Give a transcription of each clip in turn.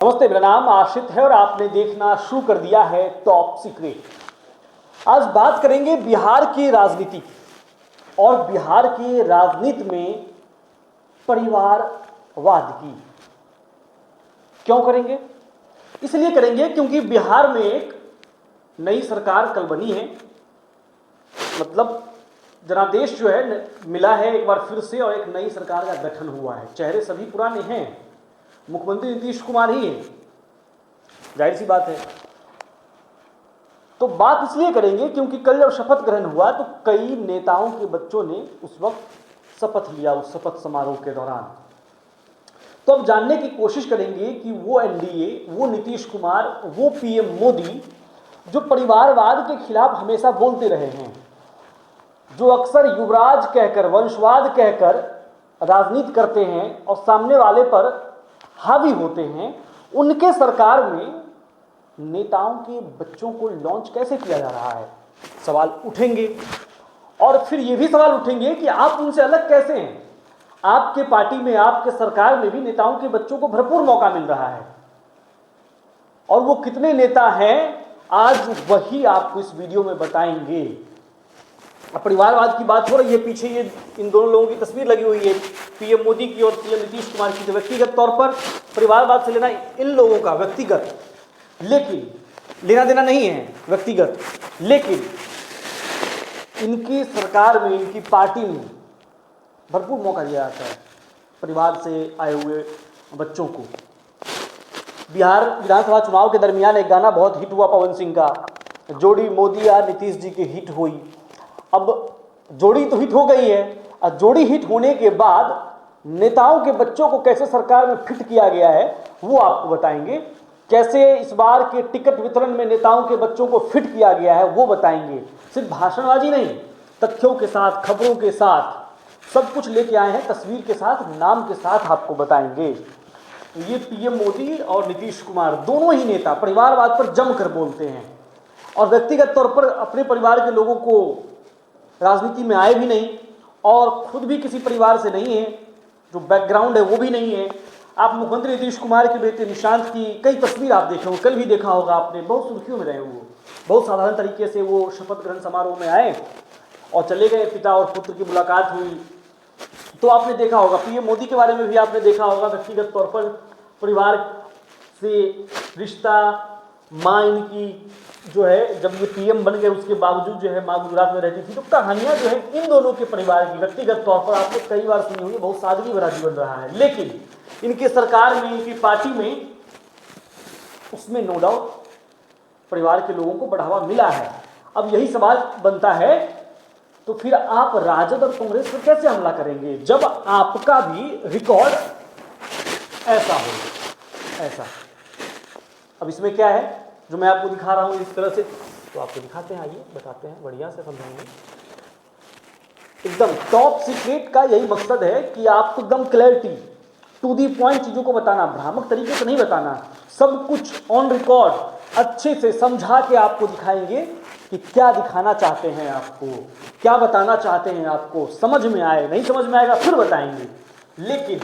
नमस्ते, मेरा नाम आशित है और आपने देखना शुरू कर दिया है टॉप सीक्रेट। आज बात करेंगे बिहार की राजनीति और बिहार की राजनीति में परिवारवाद की। क्यों करेंगे? इसलिए करेंगे क्योंकि बिहार में एक नई सरकार कल बनी है। मतलब जनादेश जो है मिला है एक बार फिर से और एक नई सरकार का गठन हुआ है। चेहरे सभी पुराने हैं, मुख्यमंत्री नीतीश कुमार ही है, जाहिर सी बात है। तो बात इसलिए करेंगे क्योंकि कल जब शपथ ग्रहण हुआ तो कई नेताओं के बच्चों ने उस वक्त शपथ लिया, उस शपथ समारोह के दौरान। तो अब जानने की कोशिश करेंगे कि वो एनडीए, वो नीतीश कुमार, वो पीएम मोदी जो परिवारवाद के खिलाफ हमेशा बोलते रहे हैं, जो अक्सर युवराज कहकर, वंशवाद कहकर राजनीति करते हैं और सामने वाले पर हावी होते हैं, उनके सरकार में नेताओं के बच्चों को लॉन्च कैसे किया जा रहा है? सवाल उठेंगे। और फिर ये भी सवाल उठेंगे कि आप उनसे अलग कैसे हैं? आपके पार्टी में, आपके सरकार में भी नेताओं के बच्चों को भरपूर मौका मिल रहा है, और वो कितने नेता हैं आज वही आपको इस वीडियो में बताएंगे। परिवारवाद की बात हो रही है, पीछे ये इन दोनों लोगों की तस्वीर लगी हुई है, पीएम मोदी की और पीएम नीतीश कुमार की। तो व्यक्तिगत तौर पर परिवारवाद से लेना इन लोगों का व्यक्तिगत, लेकिन लेना देना नहीं है व्यक्तिगत, लेकिन इनकी सरकार में, इनकी पार्टी में भरपूर मौका दिया जाता है परिवार से आए हुए बच्चों को। बिहार विधानसभा चुनाव के दरमियान एक गाना बहुत हिट हुआ पवन सिंह का, जोड़ी मोदी और नीतीश जी की हिट हुई। अब जोड़ी तो हिट हो गई है, और जोड़ी हिट होने के बाद नेताओं के बच्चों को कैसे सरकार में फिट किया गया है वो आपको बताएंगे। कैसे इस बार के टिकट वितरण में नेताओं के बच्चों को फिट किया गया है वो बताएंगे। सिर्फ भाषणबाजी नहीं, तथ्यों के साथ, खबरों के साथ सब कुछ लेके आए हैं, तस्वीर के साथ, नाम के साथ आपको बताएंगे। ये पीएम मोदी और नीतीश कुमार दोनों ही नेता परिवारवाद पर जमकर बोलते हैं, और व्यक्तिगत तौर पर अपने परिवार के लोगों को राजनीति में आए भी नहीं, और खुद भी किसी परिवार से नहीं है, जो बैकग्राउंड है वो भी नहीं है। आप मुख्यमंत्री नीतीश कुमार के बेटे निशांत की कई तस्वीर आप देखे होंगे, कल भी देखा होगा आपने, बहुत सुर्खियों में रहे। वो बहुत साधारण तरीके से वो शपथ ग्रहण समारोह में आए और चले गए। पिता और पुत्र की मुलाकात हुई तो आपने देखा होगा। पीएम मोदी के बारे में भी आपने देखा होगा, व्यक्तिगत तौर पर परिवार से रिश्ता, माँ इनकी जो है जब ये पीएम बन गए उसके बावजूद जो है माँ गुजरात में रहती थी। तो कहानियां जो है इन दोनों के परिवार की व्यक्तिगत तौर पर आपने कई बार सुनी होगी। बहुत सादगी भरा जीवन रहा है, लेकिन इनकी सरकार में, इनकी पार्टी में, उसमें नो डाउट परिवार के लोगों को बढ़ावा मिला है। अब यही सवाल बनता है, तो फिर आप राजद और कांग्रेस पर कैसे हमला करेंगे जब आपका भी रिकॉर्ड ऐसा हो? ऐसा अब इसमें क्या है जो मैं आपको दिखा रहा हूं इस तरह से, तो आपको दिखाते हैं, आइए बताते हैं, बढ़िया से समझाएंगे। एकदम टॉप सीक्रेट का यही मकसद है कि आपको एकदम क्लैरिटी, टू दी पॉइंट चीजों को बताना, भ्रामक तरीके से नहीं बताना, सब कुछ ऑन रिकॉर्ड अच्छे से समझा के आपको दिखाएंगे कि क्या दिखाना चाहते हैं आपको, क्या बताना चाहते हैं आपको, समझ में आए। नहीं समझ में आएगा फिर बताएंगे, लेकिन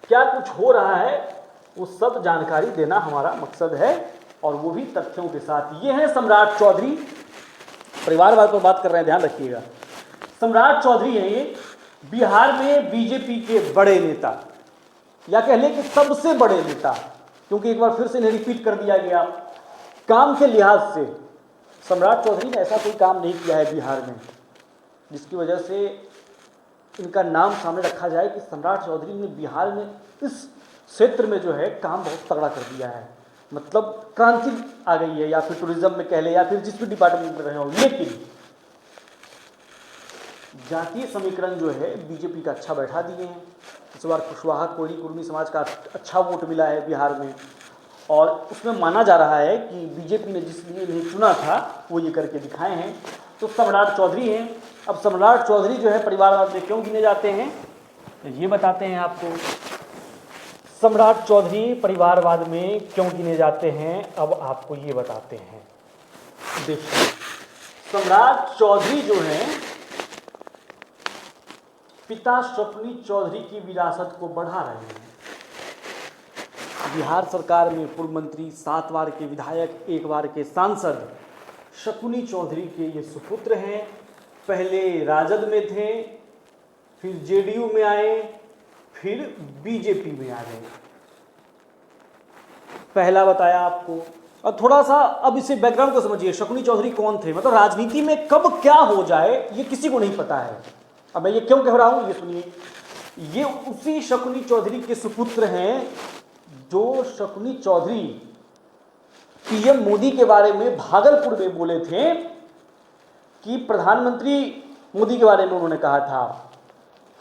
क्या कुछ हो रहा है वो सब जानकारी देना हमारा मकसद है, और वो भी तथ्यों के साथ। ये है सम्राट चौधरी, परिवारवाद पर बात कर रहे हैं, ध्यान रखिएगा। सम्राट चौधरी हैं ये, बिहार में बीजेपी के बड़े नेता, या कह लें कि सबसे बड़े नेता, क्योंकि एक बार फिर से इन्हें रिपीट कर दिया गया। काम के लिहाज से सम्राट चौधरी ने ऐसा कोई काम नहीं किया है बिहार में जिसकी वजह से इनका नाम सामने रखा जाए कि सम्राट चौधरी ने बिहार में इस क्षेत्र में जो है काम बहुत तगड़ा कर दिया है, मतलब क्रांति आ गई है, या फिर टूरिज्म में कह ले, या फिर जिस भी डिपार्टमेंट में रहे हो। लेकिन जातीय समीकरण जो है बीजेपी का अच्छा बैठा दिए हैं। इस बार कुशवाहा, कोयली, कुर्मी समाज का अच्छा वोट मिला है बिहार में, और उसमें माना जा रहा है कि बीजेपी ने जिस लिए इन्हें चुना था वो ये करके दिखाए हैं। तो सम्राट चौधरी हैं। अब सम्राट चौधरी जो है परिवारवाद में क्यों गिने जाते हैं ये बताते हैं आपको। सम्राट चौधरी परिवारवाद में क्यों गिने जाते हैं अब आपको ये बताते हैं। देखिए, सम्राट चौधरी जो हैं पिता शफनी चौधरी की विरासत को बढ़ा रहे हैं। बिहार सरकार में पूर्व मंत्री, 7 बार के विधायक, 1 बार के सांसद शकुनी चौधरी के ये सुपुत्र हैं। पहले राजद में थे, फिर जेडीयू में आए, फिर बीजेपी में आ गए। पहला बताया आपको। और थोड़ा सा अब इसे बैकग्राउंड को समझिए, शकुनी चौधरी कौन थे, मतलब राजनीति में कब क्या हो जाए ये किसी को नहीं पता है। अब मैं ये क्यों कह रहा हूं ये सुनिए। ये उसी शकुनी चौधरी के सुपुत्र हैं जो शकुनी चौधरी पीएम मोदी के बारे में भागलपुर में बोले थे कि प्रधानमंत्री मोदी के बारे में उन्होंने कहा था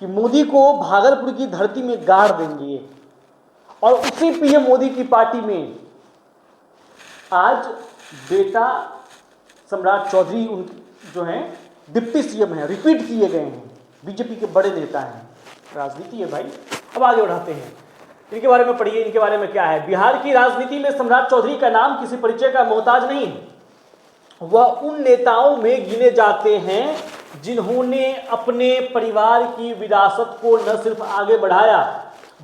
कि मोदी को भागलपुर की धरती में गाड़ देंगे। और उसी पीएम मोदी की पार्टी में आज बेटा सम्राट चौधरी उन जो हैं डिप्टी सीएम हैं, रिपीट किए गए हैं, बीजेपी के बड़े नेता हैं। राजनीति है भाई। अब आगे बढ़ाते हैं, इनके बारे में पढ़िए, इनके बारे में क्या है। बिहार की राजनीति में सम्राट चौधरी का नाम किसी परिचय का मोहताज नहीं है। वह उन नेताओं में गिने जाते हैं जिन्होंने अपने परिवार की विरासत को न सिर्फ आगे बढ़ाया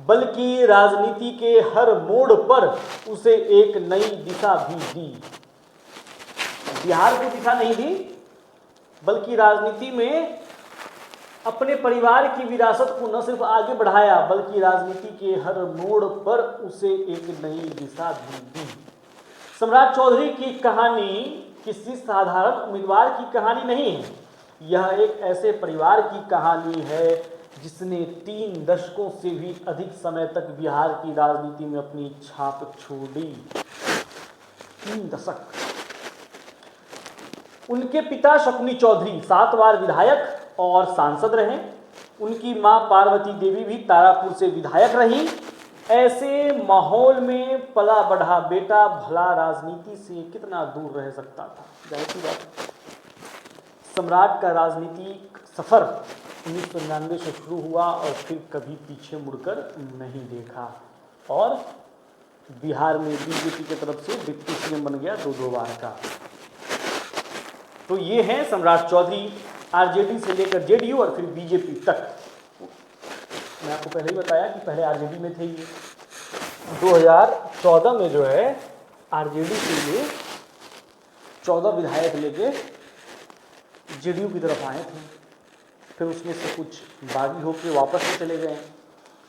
बल्कि राजनीति के हर मोड़ पर उसे एक नई दिशा भी दी। बिहार को दिशा नहीं दी बल्कि राजनीति में अपने परिवार की विरासत को न सिर्फ आगे बढ़ाया बल्कि राजनीति के हर मोड़ पर उसे एक नई दिशा भी दी। सम्राट चौधरी की कहानी किसी साधारण उम्मीदवार की कहानी नहीं है। यह एक ऐसे परिवार की कहानी है जिसने 3 दशकों से भी अधिक समय तक बिहार की राजनीति में अपनी छाप छोड़ी। 3 दशक। उनके पिता शकुनी चौधरी 7 बार विधायक और सांसद रहे। उनकी मां पार्वती देवी भी तारापुर से विधायक रही। ऐसे माहौल में पला बढ़ा बेटा भला राजनीति से कितना दूर रह सकता था। जाहिर सी बात। सम्राट का राजनीतिक सफर 1999 से शुरू हुआ और फिर कभी पीछे मुड़कर नहीं देखा और बिहार में बीजेपी की तरफ से डिप्टी सीएम बन गया 2 बार का। तो ये हैं सम्राट चौधरी, आरजेडी से लेकर जेडीयू और फिर बीजेपी तक। मैं आपको पहले ही बताया कि पहले आरजेडी में थे ये। 2014 में जो है आरजेडी के लिए 14 विधायक लेके जेडीयू की तरफ आए थे। फिर उसमें से कुछ बागी होकर वापस में चले गए।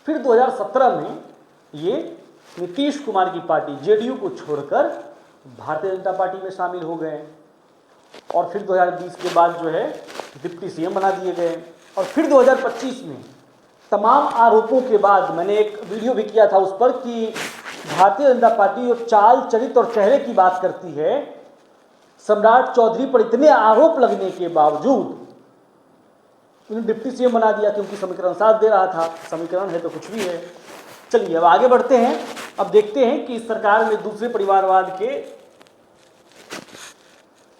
फिर 2017 में ये नीतीश कुमार की पार्टी जेडीयू को छोड़कर भारतीय जनता पार्टी में शामिल हो गए और फिर 2020 के बाद जो है डिप्टी सीएम बना दिए गए। और फिर 2025 में तमाम आरोपों के बाद मैंने एक वीडियो भी किया था उस पर कि भारतीय जनता पार्टी जो चाल चरित्र और चेहरे की बात करती है, सम्राट चौधरी पर इतने आरोप लगने के बावजूद उन्हें डिप्टी सीएम बना दिया क्योंकि समीकरण साथ दे रहा था। समीकरण है तो कुछ भी है। चलिए अब आगे बढ़ते हैं। अब देखते हैं कि इस सरकार में दूसरे परिवारवाद के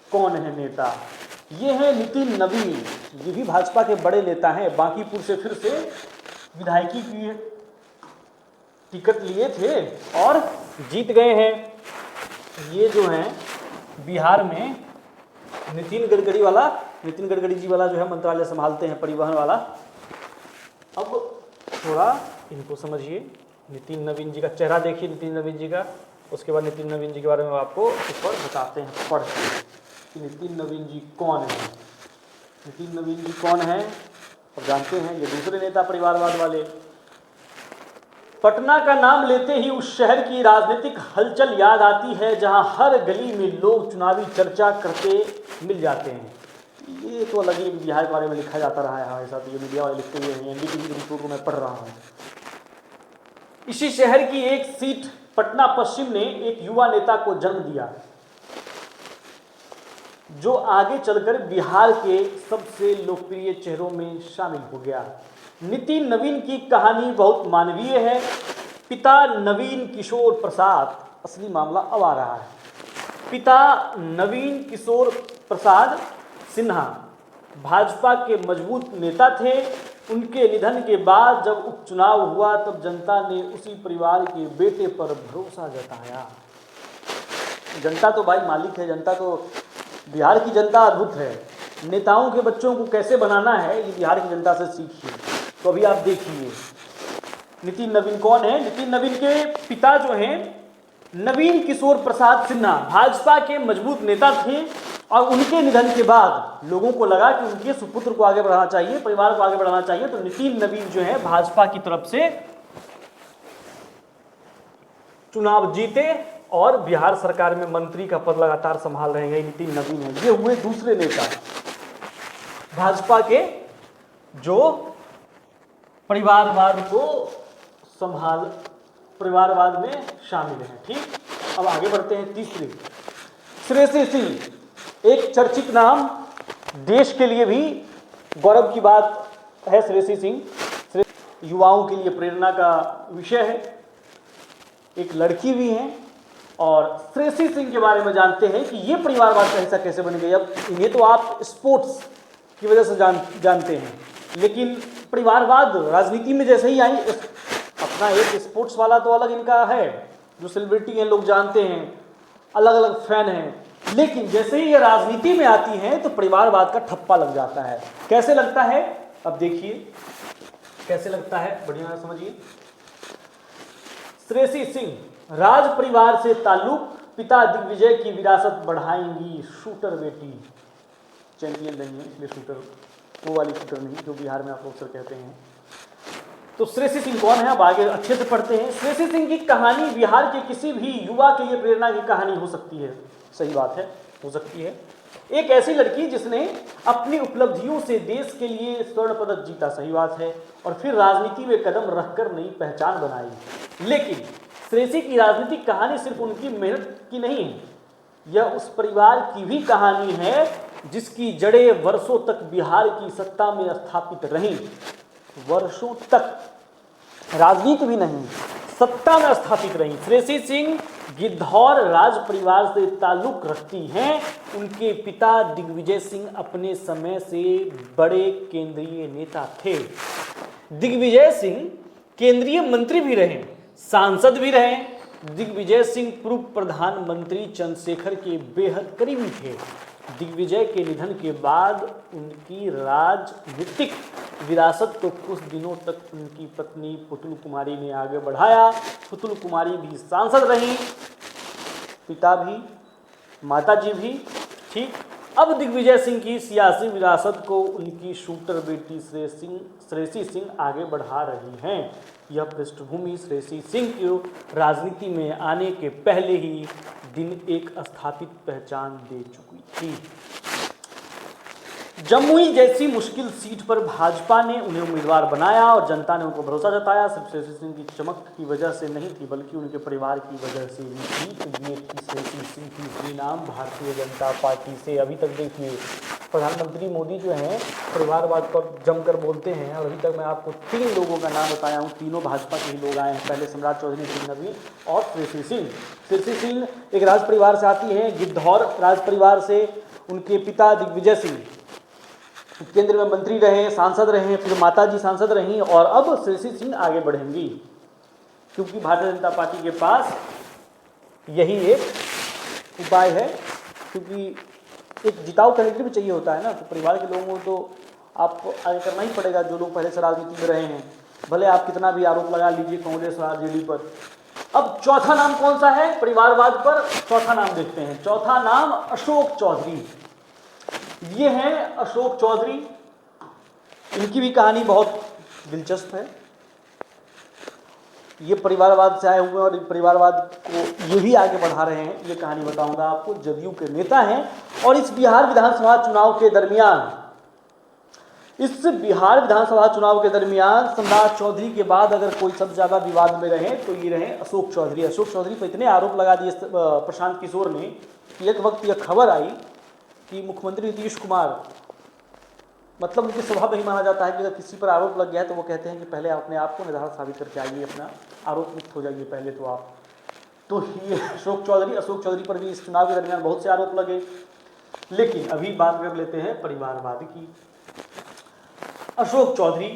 कौन है नेता। ये है नितिन नवीन। ये भी भाजपा के बड़े नेता हैं। बांकीपुर से फिर से विधायकी की टिकट लिए थे और जीत गए हैं। ये जो हैं बिहार में नितिन गडकरी जी वाला जो है मंत्रालय संभालते हैं, परिवहन वाला। अब थोड़ा इनको समझिए। नितिन नवीन जी का चेहरा देखिए, नितिन नवीन जी का। उसके बाद नितिन नवीन जी के बारे में आपको ऊपर बताते हैं पढ़ के कि नितिन नवीन जी कौन है। नितिन नवीन जी कौन है और जानते हैं, ये दूसरे नेता परिवारवाद वाले। पटना का नाम लेते ही उस शहर की राजनीतिक हलचल याद आती है जहां हर गली में लोग चुनावी चर्चा करते मिल जाते हैं। ये तो अलग ही बिहार के बारे में लिखा जाता रहा है हमेशा, तो ये मीडिया वाले लिखते हुए हैं। एनडीटीवी की रिपोर्ट को मैं पढ़ रहा हूँ। इसी शहर की एक सीट पटना पश्चिम ने एक युवा नेता को जन्म दिया जो आगे चलकर बिहार के सबसे लोकप्रिय चेहरों में शामिल हो गया। नितिन नवीन की कहानी बहुत मानवीय है। पिता नवीन किशोर प्रसाद, असली मामला अब आ रहा है। पिता नवीन किशोर प्रसाद सिन्हा भाजपा के मजबूत नेता थे। उनके निधन के बाद जब उपचुनाव हुआ तब जनता ने उसी परिवार के बेटे पर भरोसा जताया। जनता तो भाई मालिक है। जनता तो बिहार की जनता अद्भुत है। नेताओं के बच्चों को कैसे बनाना है ये बिहार की जनता से सीखिए। तो अभी आप देखिए नितिन नवीन कौन है? नितिन नवीन के पिता जो हैं नवीन किशोर प्रसाद सिन्हा भाजपा के मजबूत नेता थे और उनके निधन के बाद लोगों को लगा कि उनके सुपुत्र को आगे बढ़ाना चाहिए, परिवार को आगे बढ़ाना चाहिए, तो नितिन नवीन जो है भाजपा की तरफ से चुनाव जीते और बिहार सरकार में मंत्री का पद लगातार संभाल रहे हैं नितिन नवीन है। ये हुए दूसरे नेता भाजपा के जो परिवारवाद को परिवारवाद में शामिल है। ठीक, अब आगे बढ़ते हैं। तीसरी, श्रेयसी सिंह, एक चर्चित नाम, देश के लिए भी गौरव की बात है। श्रेयसी सिंह युवाओं के लिए प्रेरणा का विषय है, एक लड़की भी हैं। और श्रेयसी सिंह के बारे में जानते हैं कि ये परिवारवाद का हिस्सा कैसे बन गई। अब इन्हें तो आप स्पोर्ट्स की वजह से जानते हैं, लेकिन परिवारवाद राजनीति में जैसे ही आई, अपना एक स्पोर्ट्स वाला तो अलग इनका है, जो सेलिब्रिटी हैं लोग जानते हैं, अलग अलग फैन हैं, लेकिन जैसे ही ये राजनीति में आती हैं तो परिवारवाद का ठप्पा लग जाता है। कैसे लगता है? अब देखिए कैसे लगता है, बढ़िया समझिए। श्रेयसी सिंह, राज परिवार से ताल्लुक, पिता दिग्विजय की विरासत बढ़ाएंगी, शूटर बेटी, चैंपियन नहीं है इसलिए शूटर, वो वाली शूटर नहीं जो बिहार में आप लोग सर कहते हैं। तो श्रेयसी सिंह कौन है? अब आगे अच्छे से पढ़ते हैं। श्रेयसी सिंह की कहानी बिहार के किसी भी युवा के लिए प्रेरणा की कहानी हो सकती है। सही बात है, हो सकती है। एक ऐसी लड़की जिसने अपनी उपलब्धियों से देश के लिए स्वर्ण पदक जीता, सही बात है, और फिर राजनीति में कदम रखकर नई पहचान बनाई। लेकिन श्रेयसी की राजनीतिक कहानी सिर्फ उनकी मेहनत की नहीं है, यह उस परिवार की भी कहानी है जिसकी जड़ें वर्षों तक बिहार की सत्ता में स्थापित रहीं। वर्षों तक, राजनीति भी नहीं, सत्ता में स्थापित रहीं। श्रेयसी सिंह गिद्धौर राज परिवार से ताल्लुक रखती हैं। उनके पिता दिग्विजय सिंह अपने समय से बड़े केंद्रीय नेता थे। दिग्विजय सिंह केंद्रीय मंत्री भी रहे, सांसद भी रहे। दिग्विजय सिंह पूर्व प्रधानमंत्री चंद्रशेखर के बेहद करीबी थे। दिग्विजय के निधन के बाद उनकी राजनीतिक विरासत को कुछ दिनों तक उनकी पत्नी पुतुल कुमारी ने आगे बढ़ाया। पुतुल कुमारी भी सांसद रहीं, पिता भी, माताजी भी। ठीक, अब दिग्विजय सिंह की सियासी विरासत को उनकी शूटर बेटी श्रेयसी सिंह आगे बढ़ा रही हैं। यह पृष्ठभूमि श्रेयसी सिंह को राजनीति में आने के पहले ही दिन एक स्थापित पहचान दे चुकी थी। जमुई जैसी मुश्किल सीट पर भाजपा ने उन्हें उम्मीदवार बनाया और जनता ने उनको भरोसा जताया। सिर्फ श्रेयसी सिंह की चमक की वजह से नहीं थी, बल्कि उनके परिवार की वजह से भी थी। तो ये थी श्रेयसी सिंह की नाम भारतीय जनता पार्टी से। अभी तक देखिए प्रधानमंत्री मोदी जो हैं परिवारवाद पर जमकर बोलते हैं, और अभी तक मैं आपको 3 लोगों का नाम बताया हूँ, तीनों भाजपा के ही लोग आए हैं। पहले सम्राट चौधरी, नितिन नवीन और श्रेयसी सिंह। श्रेयसी सिंह एक राज परिवार से आती हैं, गिद्धौर राज परिवार से। उनके पिता दिग्विजय सिंह केंद्र में मंत्री रहे, सांसद रहे, फिर माताजी सांसद रहीं, और अब श्रेयसी सिंह आगे बढ़ेंगी, क्योंकि भारतीय जनता पार्टी के पास यही एक उपाय है। क्योंकि एक जिताऊ कैंडिडेट भी चाहिए होता है ना, तो परिवार के लोगों को तो आप आगे करना ही पड़ेगा, जो लोग पहले से राजनीति में रहे हैं, भले आप कितना भी आरोप लगा लीजिए कांग्रेस और आरजेडी पर। अब चौथा नाम कौन सा है परिवारवाद पर? चौथा नाम देखते हैं। चौथा नाम अशोक चौधरी। ये हैं अशोक चौधरी। इनकी भी कहानी बहुत दिलचस्प है। ये परिवारवाद से आए हुए और परिवारवाद को ये भी आगे बढ़ा रहे हैं, ये कहानी बताऊंगा आपको। जदयू के नेता हैं और इस बिहार विधानसभा चुनाव के दरमियान सम्राट चौधरी के बाद अगर कोई सबसे ज़्यादा विवाद में रहे तो ये रहे अशोक चौधरी। अशोक चौधरी पर इतने आरोप लगा दिए प्रशांत किशोर ने कि एक वक्त यह खबर आई कि मुख्यमंत्री नीतीश कुमार, मतलब उनके स्वभाव नहीं माना जाता है कि अगर किसी पर आरोप लग गया है तो वो कहते हैं कि पहले अपने आप को निर्धारित साबित करके आइए, अपना आरोप मुक्त हो जाइए पहले तो आप। तो ये अशोक चौधरी पर भी इस चुनाव के दरमियान बहुत से आरोप लगे। लेकिन अभी बात कर लेते हैं परिवारवाद की। अशोक चौधरी,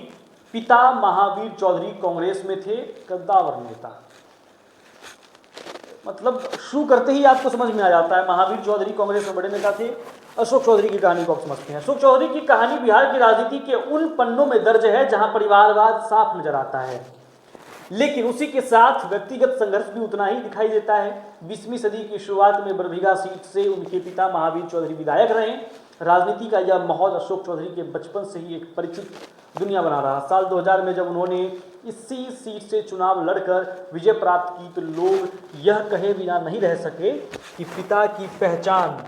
पिता महावीर चौधरी कांग्रेस में थे, कद्दावर नेता। मतलब शुरू करते ही आपको समझ में आ जाता है, महावीर चौधरी कांग्रेस में बड़े नेता थे। अशोक चौधरी की कहानी को आप समझते हैं। अशोक चौधरी की कहानी बिहार की राजनीति के उन पन्नों में दर्ज है जहां परिवारवाद साफ नजर आता है। लेकिन उसी के साथ व्यक्तिगत संघर्ष भी उतना ही दिखाई देता है। 20वीं सदी की शुरुआत में बरबीघा सीट से उनके पिता महावीर चौधरी विधायक रहे। राजनीति का यह माहौल अशोक चौधरी के बचपन से ही एक परिचित दुनिया बना रहा। साल 2000 में जब उन्होंने इसी सीट से चुनाव लड़कर विजय प्राप्त की तो लोग यह कहे बिना नहीं रह सके कि पिता की पहचान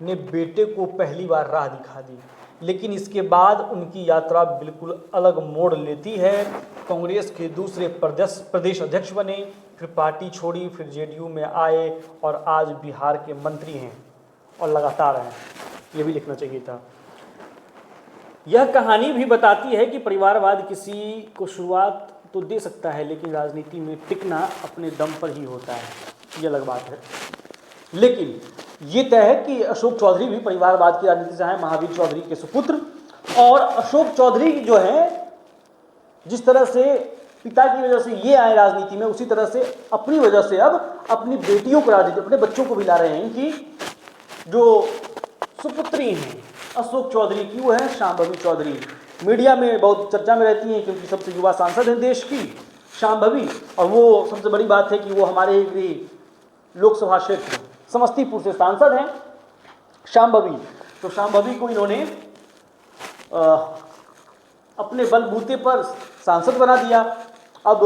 ने बेटे को पहली बार राह दिखा दी। लेकिन इसके बाद उनकी यात्रा बिल्कुल अलग मोड़ लेती है। कांग्रेस के दूसरे प्रदेश अध्यक्ष बने, फिर पार्टी छोड़ी, फिर जेडीयू में आए और आज बिहार के मंत्री हैं और लगातार हैं। ये भी लिखना चाहिए था। यह कहानी भी बताती है कि परिवारवाद किसी को शुरुआत तो दे सकता है, लेकिन राजनीति में टिकना अपने दम पर ही होता है। ये अलग बात है। लेकिन ये तय है कि अशोक चौधरी भी परिवारवाद की राजनीति से हैं, महावीर चौधरी के सुपुत्र। और अशोक चौधरी जो है, जिस तरह से पिता की वजह से ये आए राजनीति में, उसी तरह से अपनी वजह से अब अपनी बेटियों को राजनीति, अपने बच्चों को भी ला रहे हैं कि जो सुपुत्री हैं अशोक चौधरी की, वो है शांभवी चौधरी। मीडिया में बहुत चर्चा में रहती हैं क्योंकि सबसे युवा सांसद हैं देश की शांभवी। और वो सबसे बड़ी बात है कि वो हमारे लोकसभा क्षेत्र समस्तीपुर से सांसद हैं शांभवी। तो शांभवी को इन्होंने अपने बलबूते पर सांसद बना दिया। अब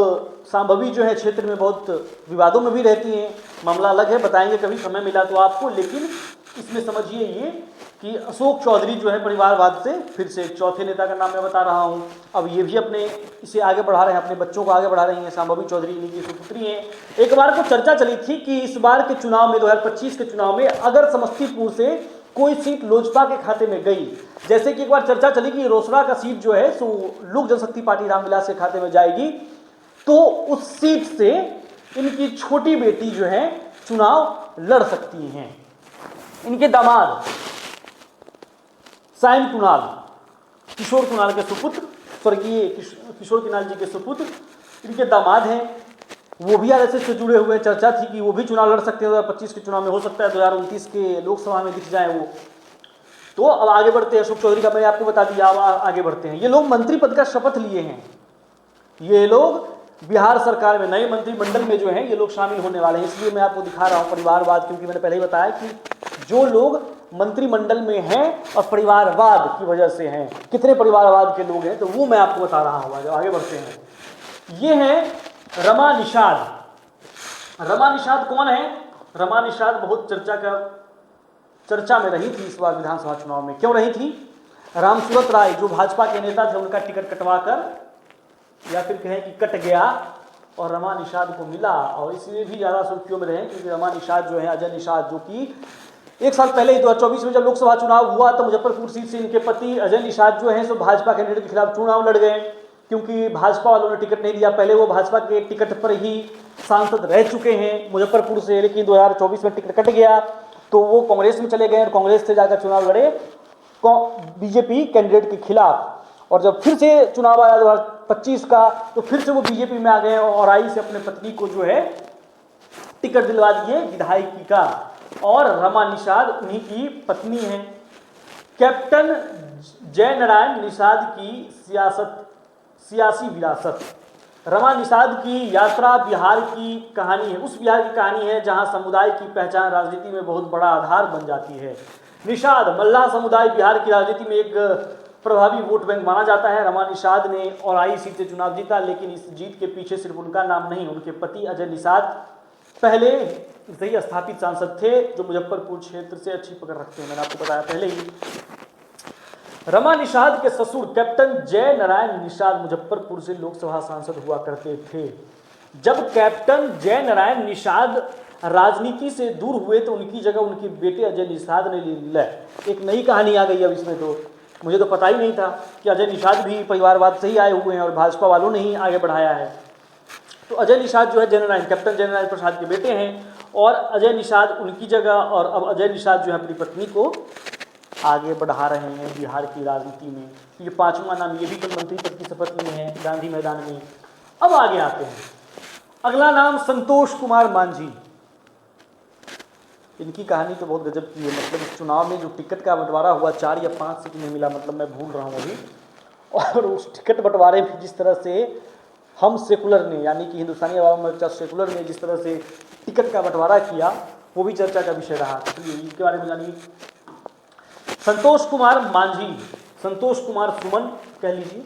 शांभवी जो है क्षेत्र में बहुत विवादों में भी रहती हैं, मामला अलग है, बताएंगे कभी समय मिला तो आपको। लेकिन इसमें समझिए ये कि अशोक चौधरी जो है परिवारवाद से फिर से एक चौथे नेता का नाम मैं बता रहा हूँ। अब ये भी इसे आगे बढ़ा रहे हैं, अपने बच्चों को आगे बढ़ा रही हैं। शांभवी चौधरी इनकी सुपुत्री हैं। एक बार को चर्चा चली थी कि इस बार के चुनाव में 2025 के चुनाव में अगर समस्तीपुर से कोई सीट लोजपा के खाते में गई, जैसे कि एक बार चर्चा चली कि रोसड़ा का सीट जो है सो लोक जनशक्ति पार्टी रामविलास के खाते में जाएगी, तो उस सीट से इनकी छोटी बेटी जो है चुनाव लड़ सकती हैं। इनके दामाद साइम कुणाल, किशोर कुणाल के सुपुत्र, स्वर्गीय किशोर कुणाल जी के सुपुत्र इनके दामाद हैं। वो भी आरएसएस से जुड़े हुए। चर्चा थी कि वो भी चुनाव लड़ सकते हैं 2025 के चुनाव में, हो सकता है 2029 के लोकसभा में दिख जाए वो। तो अब आगे बढ़ते हैं। अशोक चौधरी का मैंने आपको बता दिया, अब आगे बढ़ते हैं। ये लोग मंत्री पद का शपथ लिए हैं। ये लोग बिहार सरकार में नए मंत्रिमंडल में जो है ये लोग शामिल होने वाले हैं। इसलिए मैं आपको दिखा रहा हूँ परिवारवाद, क्योंकि मैंने पहले ही बताया कि जो लोग मंत्रिमंडल में हैं और परिवारवाद की वजह से हैं, कितने परिवारवाद के लोग हैं, तो वो मैं आपको बता रहा हूँ। आगे बढ़ते हैं। ये है रमा निषाद। रमा निषाद कौन है? रमा निषाद बहुत चर्चा में रही थी इस बार विधानसभा चुनाव में। क्यों रही थी? रामसूरत राय जो भाजपा के नेता थे, उनका टिकट कटवा कर, या फिर कहें कि कट गया और रमा निषाद को मिला, और इसलिए भी ज़्यादा सुर्खियों में रहे क्योंकि रमा निषाद जो है, अजय निषाद, जो कि एक साल पहले ही 2024 में जब लोकसभा चुनाव हुआ तो मुजफ्फरपुर सीट से इनके पति अजय निषाद जो हैं सो भाजपा कैंडिडेट के खिलाफ चुनाव लड़ गए, क्योंकि भाजपा वालों ने टिकट नहीं दिया। पहले वो भाजपा के टिकट पर ही सांसद रह चुके हैं मुजफ्फरपुर से, लेकिन 2024 में टिकट कट गया तो वो कांग्रेस में चले गए और कांग्रेस से जाकर चुनाव लड़े बीजेपी कैंडिडेट के खिलाफ। और जब फिर से चुनाव आया 2025 का, तो फिर से वो बीजेपी में आ गए और आई से अपने पत्नी को जो है टिकट दिलवा दिए विधायकी का। और रमा निषाद उन्हीं की पत्नी हैं। कैप्टन जय नारायण निषाद की सियासी विरासत। रमा निषाद की यात्रा बिहार की कहानी है, उस बिहार की कहानी है जहां समुदाय की पहचान राजनीति में बहुत बड़ा आधार बन जाती है। निषाद मल्लाह समुदाय बिहार की राजनीति में एक प्रभावी वोट बैंक माना जाता है। रमा निषाद ने और आई सीट से चुनाव जीता, लेकिन इस जीत के पीछे सिर्फ उनका नाम नहीं, उनके पति अजय निषाद पहले से ही स्थापित सांसद थे जो मुजफ्फरपुर क्षेत्र से अच्छी पकड़ रखते हैं, मैंने आपको बताया पहले ही। रमा निषाद के ससुर कैप्टन जय नारायण निषाद मुजफ्फरपुर से लोकसभा सांसद हुआ करते थे। जब कैप्टन जय नारायण निषाद राजनीति से दूर हुए तो उनकी जगह उनके बेटे अजय निषाद ने ले लिया। एक नई कहानी आ गई अब इसमें, तो मुझे तो पता ही नहीं था कि अजय निषाद भी परिवारवाद से ही आए हुए हैं और भाजपा वालों ने ही आगे बढ़ाया है। तो अजय निषाद जो है कैप्टन जय नारायण प्रसाद के बेटे हैं और अजय निषाद उनकी जगह, और अब अजय निषाद जो है अपनी पत्नी को आगे बढ़ा रहे हैं बिहार की राजनीति में। ये पांचवा नाम, ये भी कल मंत्री पद की शपथ लिए हैं गांधी मैदान में। अब आगे आते हैं। अगला नाम संतोष कुमार मांझी। इनकी कहानी तो बहुत गजब की है। मतलब इस चुनाव में जो टिकट का बंटवारा हुआ 4 या 5 सीट में मिला, मतलब मैं भूल रहा हूँ अभी, और उस टिकट बंटवारे में जिस तरह से हम सेकुलर ने यानी कि हिंदुस्तानी आवाम मोर्चा सेकुलर ने जिस तरह से टिकट का बंटवारा किया वो भी चर्चा का विषय रहा। चलिए इसके बारे में जानिए। संतोष कुमार मांझी, संतोष कुमार सुमन कह लीजिए,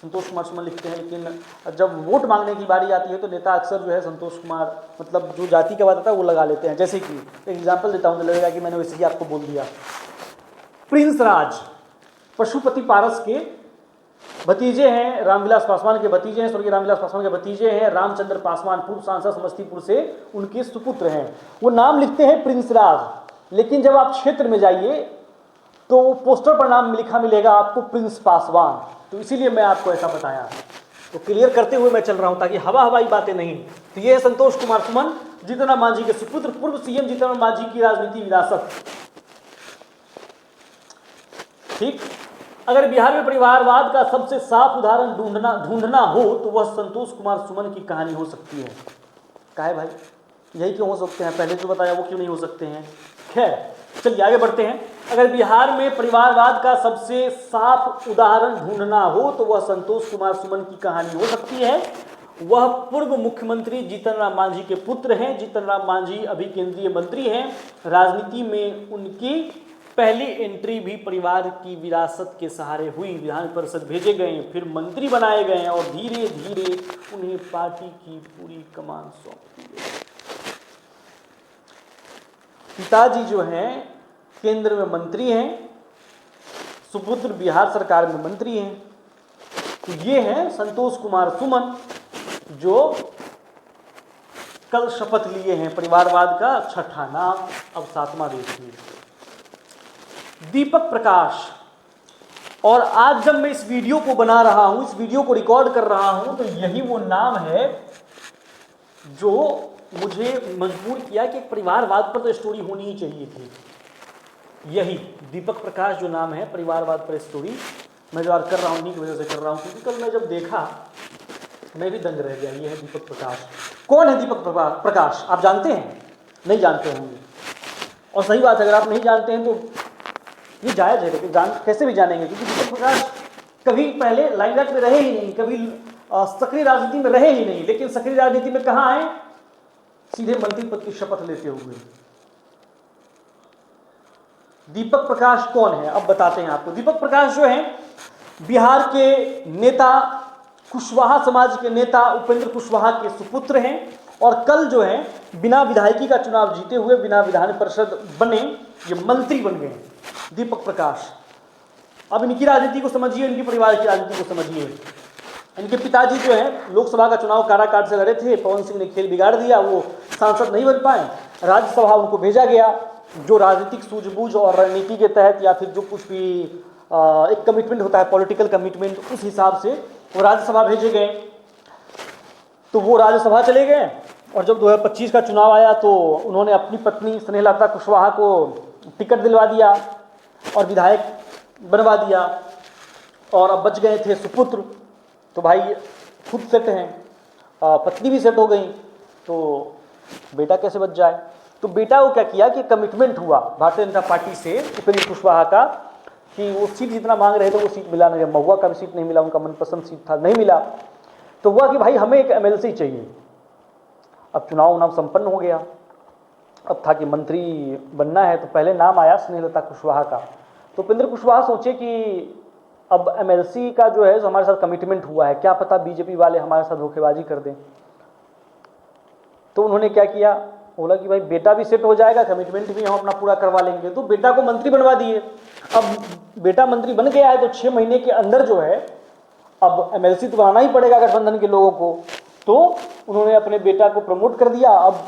संतोष कुमार सुमन लिखते हैं, लेकिन जब वोट मांगने की बारी आती है तो नेता अक्सर जो है संतोष कुमार मतलब जो जाति का बात आता है वो लगा लेते हैं। जैसे कि एक एग्जाम्पल देता हूँ तो लगेगा कि मैंने वैसे ही आपको बोल दिया। प्रिंस राज पशुपति पारस के भतीजे हैं, रामविलास पासवान के भतीजे हैं, स्वर्गीय रामविलास पासवान के भतीजे हैं। रामचंद्र पासवान पूर्व सांसद समस्तीपुर से उनके सुपुत्र हैं। वो नाम लिखते हैं प्रिंस राज, लेकिन जब आप क्षेत्र में जाइए तो पोस्टर पर नाम लिखा मिलेगा आपको प्रिंस पासवान। तो इसीलिए मैं आपको ऐसा बताया, तो क्लियर करते हुए मैं चल रहा हूं ताकि हवा हवाई बातें नहीं। तो ये है संतोष कुमार सुमन, जीतनराम मांझी के सुपुत्र, पूर्व सीएम जीतनराम मांझी की राजनीति विरासत। ठीक, अगर बिहार में परिवारवाद का सबसे साफ उदाहरण ढूंढना हो तो वह संतोष कुमार सुमन की कहानी हो सकती है। काहे भाई, यही क्यों हो सकते हैं? पहले जो बताया वो क्यों नहीं हो सकते हैं? खैर चलिए आगे बढ़ते हैं। अगर बिहार में परिवारवाद का सबसे साफ उदाहरण ढूंढना हो तो वह संतोष कुमार सुमन की कहानी हो सकती है। वह पूर्व मुख्यमंत्री जीतनराम मांझी के पुत्र हैं। जीतनराम मांझी अभी केंद्रीय मंत्री हैं। राजनीति में उनकी पहली एंट्री भी परिवार की विरासत के सहारे हुई। विधान परिषद भेजे गए, फिर मंत्री बनाए गए और धीरे धीरे उन्हें पार्टी की पूरी कमान सौंप दी गई। पिताजी जो हैं केंद्र में मंत्री हैं, सुपुत्र बिहार सरकार में मंत्री हैं। तो ये हैं संतोष कुमार सुमन जो कल शपथ लिए हैं। परिवारवाद का छठा नाम, अब सातवां देखिए, दीपक प्रकाश। और आज जब मैं इस वीडियो को बना रहा हूं, इस वीडियो को रिकॉर्ड कर रहा हूं, तो यही वो नाम है जो मुझे मजबूर किया कि परिवारवाद पर तो स्टोरी होनी ही चाहिए थी। यही दीपक प्रकाश जो नाम है, परिवारवाद पर स्टोरी मैं जो आज कर रहा हूँ उन्हीं की वजह से कर रहा हूँ, क्योंकि कल मैं जब देखा मैं भी दंग रह गया। ये है दीपक प्रकाश। कौन है दीपक प्रकाश? आप जानते हैं? नहीं जानते होंगे, और सही बात है, अगर आप नहीं जानते हैं तो ये जायज़ है, लेकिन कैसे भी जानेंगे, क्योंकि दीपक प्रकाश कभी पहले लाइमलाइट में रहे ही नहीं, कभी सक्रिय राजनीति में रहे ही नहीं, लेकिन सक्रिय राजनीति में कहाँ आए? सीधे मंत्री पद की शपथ लेते हुए। दीपक प्रकाश कौन है अब बताते हैं आपको। दीपक प्रकाश जो है बिहार के नेता, कुशवाहा समाज के नेता उपेंद्र कुशवाहा के सुपुत्र हैं, और कल जो है बिना विधायकी का चुनाव जीते हुए बिना विधान परिषद बने ये मंत्री बन गए दीपक प्रकाश। अब इनकी राजनीति को समझिए, इनके परिवार की राजनीति को समझिए। इनके पिताजी जो है लोकसभा का चुनाव काराकाट से लड़े थे, पवन सिंह ने खेल बिगाड़ दिया, वो सांसद नहीं बन पाए, राज्यसभा उनको भेजा गया। जो राजनीतिक सूझबूझ और रणनीति के तहत या फिर जो कुछ भी एक कमिटमेंट होता है, पॉलिटिकल कमिटमेंट, उस हिसाब से वो राज्यसभा भेजे गए। तो वो राज्यसभा चले गए, और जब 2025 का चुनाव आया तो उन्होंने अपनी पत्नी स्नेहलता कुशवाहा को टिकट दिलवा दिया और विधायक बनवा दिया, और अब बच गए थे सुपुत्र। तो भाई खुद सेट हैं, पत्नी भी सेट हो गई, तो बेटा कैसे बच जाए? तो बेटा को क्या किया कि कमिटमेंट हुआ भारतीय जनता पार्टी से उपेंद्र कुशवाहा का कि वो सीट जितना मांग रहे थे वो सीट मिला नहीं। महुआ का भी सीट नहीं मिला, उनका मनपसंद सीट था, नहीं मिला। तो हुआ कि भाई हमें एक एमएलसी चाहिए। अब चुनाव संपन्न हो गया, अब था कि मंत्री बनना है, तो पहले नाम आया स्नेहलता कुशवाहा का। तो उपेंद्र कुशवाहा सोचे कि अब एमएलसी का जो है जो हमारे साथ कमिटमेंट हुआ है, क्या पता बीजेपी वाले हमारे साथ धोखेबाजी कर दें। तो उन्होंने क्या किया, बोला कि भाई बेटा भी सेट हो जाएगा, कमिटमेंट भी हम अपना पूरा करवा लेंगे। तो बेटा को मंत्री बनवा दिए। अब बेटा मंत्री बन गया है तो 6 महीने के अंदर जो है अब एमएलसी तो बनाना ही पड़ेगा गठबंधन के लोगों को। तो उन्होंने अपने बेटा को प्रमोट कर दिया। अब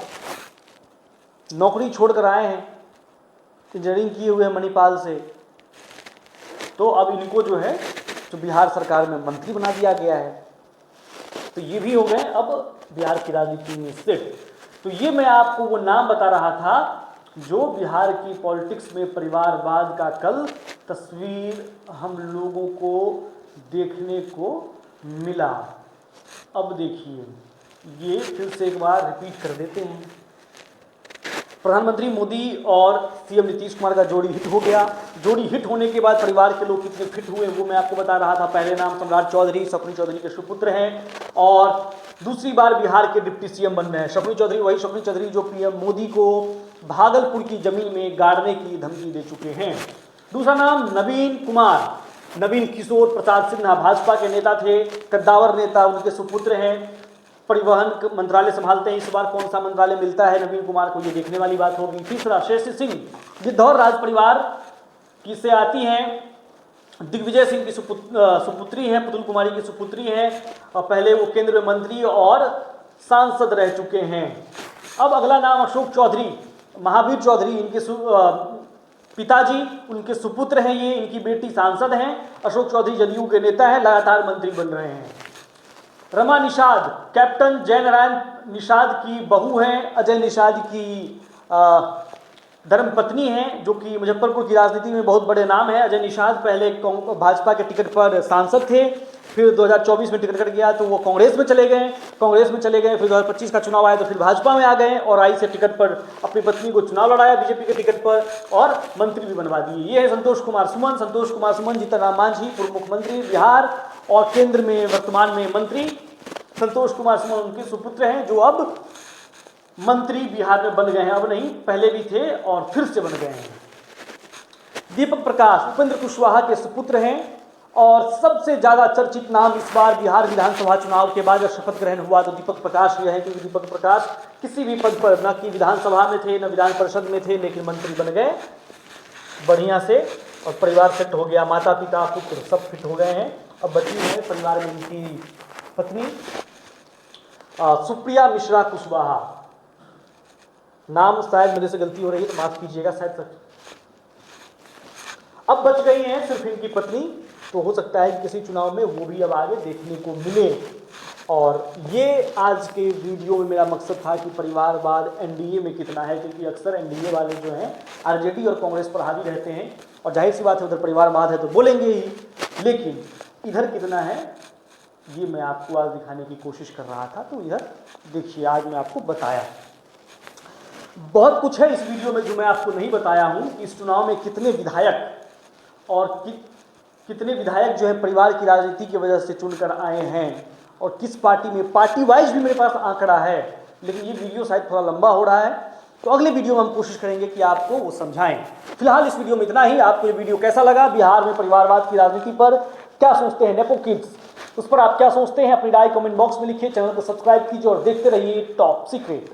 नौकरी छोड़कर आए हैं, इंजीनियरिंग किए हुए हैं मणिपाल से। तो अब इनको जो है तो बिहार सरकार में मंत्री बना दिया गया है। तो ये भी हो गए अब बिहार की राजनीति में सेट। तो ये मैं आपको वो नाम बता रहा था जो बिहार की पॉलिटिक्स में परिवारवाद का कल तस्वीर हम लोगों को देखने को मिला। अब देखिए, ये फिर से एक बार रिपीट कर देते हैं। प्रधानमंत्री मोदी और सीएम नीतीश कुमार का जोड़ी हिट हो गया। जोड़ी हिट होने के बाद परिवार के लोग कितने फिट हुए वो मैं आपको बता रहा था। पहले नाम सम्राट चौधरी, शफनी चौधरी के सुपुत्र हैं और दूसरी बार बिहार के डिप्टी सीएम बन रहे हैं। शफनी चौधरी वही शफनी चौधरी जो पीएम मोदी को भागलपुर की जमीन में गाड़ने की धमकी दे चुके हैं। दूसरा नाम नवीन कुमार, नवीन किशोर प्रसाद सिन्हा भाजपा के नेता थे, कद्दावर नेता, उनके सुपुत्र हैं। परिवहन मंत्रालय संभालते हैं। इस बार कौन सा मंत्रालय मिलता है नवीन कुमार को, ये देखने वाली बात होगी। तीसरा शेषी सिंह, गिद्धौर राज परिवार की से आती हैं। दिग्विजय सिंह की सुपुत्री हैं, पुतुल कुमारी की सुपुत्री हैं और पहले वो केंद्र में मंत्री और सांसद रह चुके हैं। अब अगला नाम अशोक चौधरी, महावीर चौधरी इनके पिताजी, उनके सुपुत्र हैं ये, इनकी बेटी सांसद हैं। अशोक चौधरी जदयू के नेता हैं, लगातार मंत्री बन रहे हैं। रमा निषाद, कैप्टन जयनारायण निषाद की बहू हैं, अजय निषाद की धर्मपत्नी हैं, जो कि मुजफ्फरपुर की राजनीति में बहुत बड़े नाम है। अजय निषाद पहले भाजपा के टिकट पर सांसद थे, फिर 2024 में टिकट कट गया तो वो कांग्रेस में चले गए, फिर 2025 का चुनाव आया तो फिर भाजपा में आ गए और आई से टिकट पर अपनी पत्नी को चुनाव लड़ाया बीजेपी के टिकट पर और मंत्री भी बनवा दिए। ये है संतोष कुमार सुमन, जीतन राम मांझी पूर्व मुख्यमंत्री बिहार और केंद्र में वर्तमान में मंत्री। संतोष कुमार सुमन उनके सुपुत्र हैं जो अब मंत्री बिहार में बन गए हैं, अब नहीं पहले भी थे और फिर से बन गए हैं। दीपक प्रकाश उपेंद्र कुशवाहा के सुपुत्र हैं और सबसे ज्यादा चर्चित नाम इस बार बिहार विधानसभा चुनाव के बाद जब शपथ ग्रहण हुआ तो दीपक प्रकाश ये है, क्योंकि दीपक प्रकाश किसी भी पद पर न कि विधानसभा में थे न विधान परिषद में थे, लेकिन मंत्री बन गए बढ़िया से और परिवार सेट हो गया, माता पिता पुत्र सब फिट हो गए हैं। अब बची है परिवार में उनकी पत्नी सुप्रिया मिश्रा कुशवाहा, नाम शायद मेरे से गलती हो रही है तो माफ कीजिएगा, शायद अब बच गई हैं सिर्फ इनकी पत्नी, तो हो सकता है कि किसी चुनाव में वो भी अब आगे देखने को मिले। और ये आज के वीडियो में मेरा मकसद था कि परिवारवाद एनडीए में कितना है, क्योंकि अक्सर एनडीए वाले जो हैं आरजेडी और कांग्रेस पर हावी रहते हैं और जाहिर सी बात है उधर परिवारवाद है तो बोलेंगे ही, लेकिन इधर कितना है ये मैं आपको आज दिखाने की कोशिश कर रहा था। तो इधर देखिए आज मैं आपको बताया, बहुत कुछ है इस वीडियो में जो मैं आपको नहीं बताया हूँ कि इस चुनाव में कितने विधायक और कितने विधायक जो है परिवार की राजनीति की वजह से चुनकर आए हैं और किस पार्टी में, पार्टी वाइज भी मेरे पास आंकड़ा है, लेकिन ये वीडियो शायद थोड़ा लंबा हो रहा है तो अगले वीडियो में हम कोशिश करेंगे कि आपको वो समझाएं। फिलहाल इस वीडियो में इतना ही। आपको ये वीडियो कैसा लगा, बिहार में परिवारवाद की राजनीति पर क्या सोचते हैं नेपो किड्स, उस पर आप क्या सोचते हैं अपनी राय कमेंट बॉक्स में लिखिए। चैनल को सब्सक्राइब कीजिए और देखते रहिए टॉप सीक्रेट।